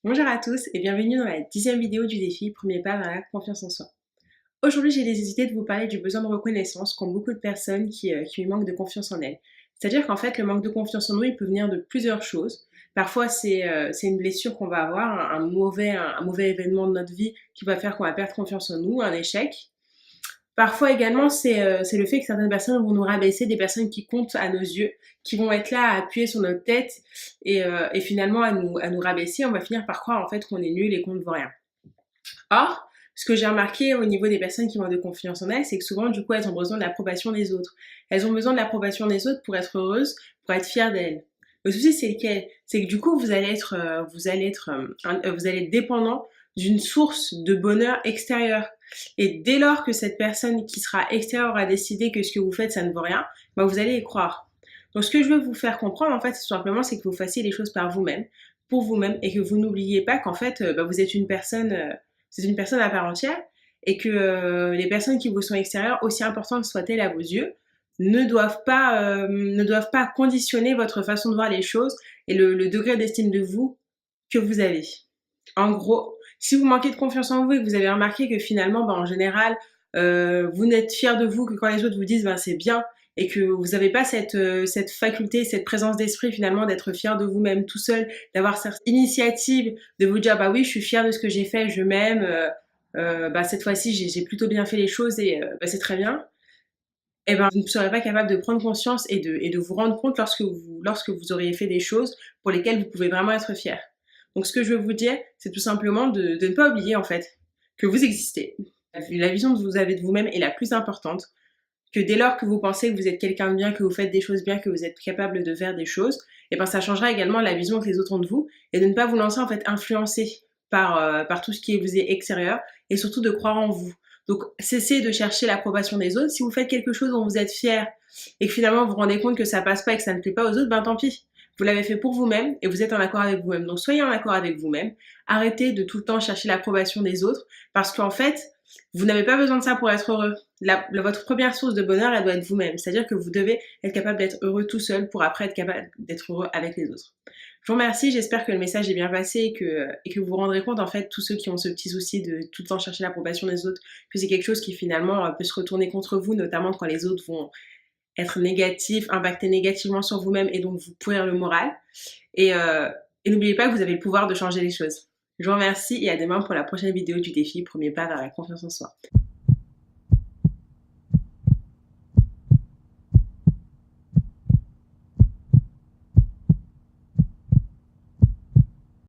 Bonjour à tous et bienvenue dans la 10e vidéo du défi Premier pas vers la confiance en soi. Aujourd'hui, j'ai décidé de vous parler du besoin de reconnaissance qu'ont beaucoup de personnes qui manquent de confiance en elles. C'est-à-dire qu'en fait, le manque de confiance en nous, il peut venir de plusieurs choses. Parfois, c'est une blessure qu'on va avoir, un mauvais événement de notre vie qui va faire qu'on va perdre confiance en nous, un échec. Parfois également, c'est le fait que certaines personnes vont nous rabaisser, des personnes qui comptent à nos yeux, qui vont être là à appuyer sur notre tête et finalement à nous rabaisser. On va finir par croire en fait qu'on est nul et qu'on ne vaut rien. Or, ce que j'ai remarqué au niveau des personnes qui manquent de confiance en elles, c'est que souvent, du coup, elles ont besoin de l'approbation des autres. Elles ont besoin de l'approbation des autres pour être heureuses, pour être fières d'elles. Le souci, c'est lequel? C'est que du coup, vous allez être dépendant d'une source de bonheur extérieure. Et dès lors que cette personne qui sera extérieure aura décidé que ce que vous faites, ça ne vaut rien, bah vous allez y croire. Donc, ce que je veux vous faire comprendre, en fait, tout simplement, c'est que vous fassiez les choses par vous-même, pour vous-même, et que vous n'oubliez pas qu'en fait, vous êtes une personne c'est une personne à part entière et que les personnes qui vous sont extérieures, aussi importantes soient-elles à vos yeux, ne doivent pas conditionner votre façon de voir les choses et le degré d'estime de vous que vous avez. En gros, si vous manquez de confiance en vous et que vous avez remarqué que finalement, en général, vous n'êtes fier de vous que quand les autres vous disent c'est bien et que vous n'avez pas cette faculté, cette présence d'esprit finalement d'être fier de vous-même tout seul, d'avoir cette initiative, de vous dire oui, je suis fier de ce que j'ai fait, je m'aime, cette fois-ci j'ai plutôt bien fait les choses et c'est très bien. Et vous ne serez pas capable de prendre conscience et de vous rendre compte lorsque vous auriez fait des choses pour lesquelles vous pouvez vraiment être fier. Donc ce que je veux vous dire, c'est tout simplement de ne pas oublier en fait que vous existez. La vision que vous avez de vous-même est la plus importante, que dès lors que vous pensez que vous êtes quelqu'un de bien, que vous faites des choses bien, que vous êtes capable de faire des choses, ça changera également la vision que les autres ont de vous et de ne pas vous lancer en fait influencer par tout ce qui vous est extérieur et surtout de croire en vous. Donc cessez de chercher l'approbation des autres. Si vous faites quelque chose dont vous êtes fier et que finalement vous vous rendez compte que ça passe pas et que ça ne plaît pas aux autres, tant pis. Vous l'avez fait pour vous-même et vous êtes en accord avec vous-même. Donc soyez en accord avec vous-même. Arrêtez de tout le temps chercher l'approbation des autres parce qu'en fait, vous n'avez pas besoin de ça pour être heureux. Votre première source de bonheur, elle doit être vous-même. C'est-à-dire que vous devez être capable d'être heureux tout seul pour après être capable d'être heureux avec les autres. Je vous remercie, j'espère que le message est bien passé et que vous vous rendrez compte, en fait, tous ceux qui ont ce petit souci de tout le temps chercher l'approbation des autres, que c'est quelque chose qui finalement peut se retourner contre vous, notamment quand les autres vont être négatifs, impacter négativement sur vous-même et donc vous pourrir le moral. Et, euh, et n'oubliez pas que vous avez le pouvoir de changer les choses. Je vous remercie et à demain pour la prochaine vidéo du défi Premier pas vers la confiance en soi.